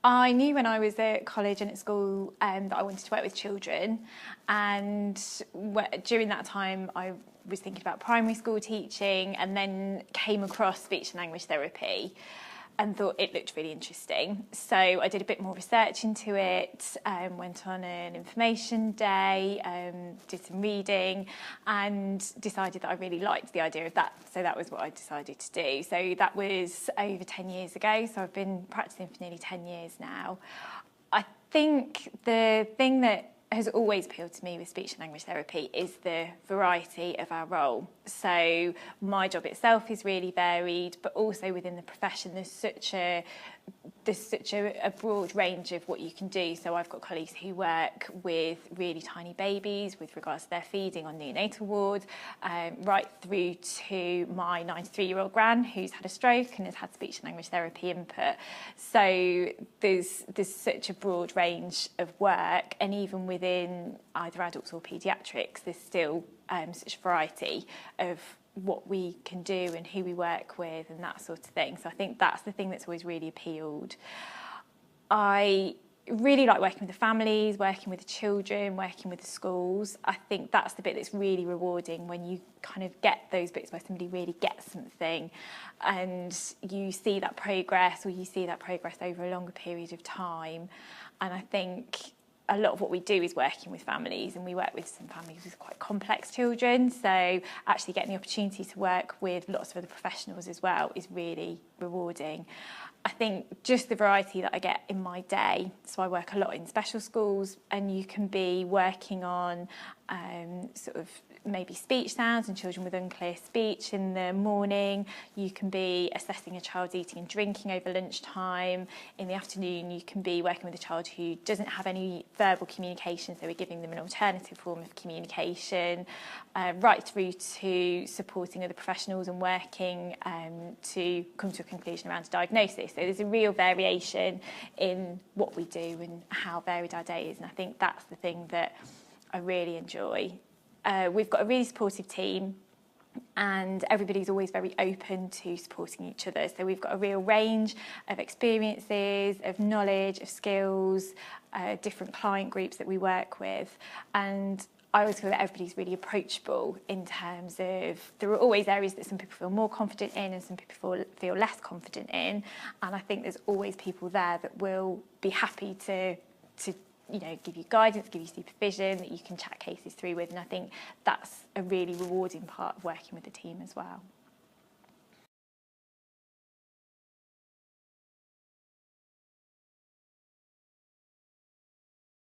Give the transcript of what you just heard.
I knew when I was at college and at school that I wanted to work with children, and during that time I was thinking about primary school teaching and then came across speech and language therapy and thought it looked really interesting. So I did a bit more research into it, went on an information day, did some reading and decided that I really liked the idea of that. So that was what I decided to do. So that was over 10 years ago. So I've been practicing for nearly 10 years now. I think the thing that has always appealed to me with speech and language therapy is the variety of our role. So my job itself is really varied, but also within the profession there's such a broad range of what you can do. So I've got colleagues who work with really tiny babies with regards to their feeding on neonatal ward, right through to my 93-year-old gran who's had a stroke and has had speech and language therapy input. So there's such a broad range of work, and even within either adults or paediatrics there's still such a variety of what we can do and who we work with and that sort of thing. So I think that's the thing that's always really appealed. I really like working with the families, working with the children, working with the schools. I think that's the bit that's really rewarding, when you kind of get those bits where somebody really gets something and you see that progress, or you see that progress over a longer period of time. And I think a lot of what we do is working with families, and we work with some families with quite complex children, so actually getting the opportunity to work with lots of other professionals as well is really rewarding. I think just the variety that I get in my day, so I work a lot in special schools, and you can be working on sort of maybe speech sounds and children with unclear speech in the morning. You can be assessing a child's eating and drinking over lunchtime. In the afternoon you can be working with a child who doesn't have any verbal communication, so we're giving them an alternative form of communication, right through to supporting other professionals and working to come to a conclusion around a diagnosis. So there's a real variation in what we do and how varied our day is, and I think that's the thing that I really enjoy. We've got a really supportive team, and everybody's always very open to supporting each other. So we've got a real range of experiences, of knowledge, of skills, different client groups that we work with. And I always feel that everybody's really approachable in terms of, there are always areas that some people feel more confident in and some people feel less confident in. And I think there's always people there that will be happy to give you guidance, give you supervision, that you can chat cases through with. And I think that's a really rewarding part of working with the team as well.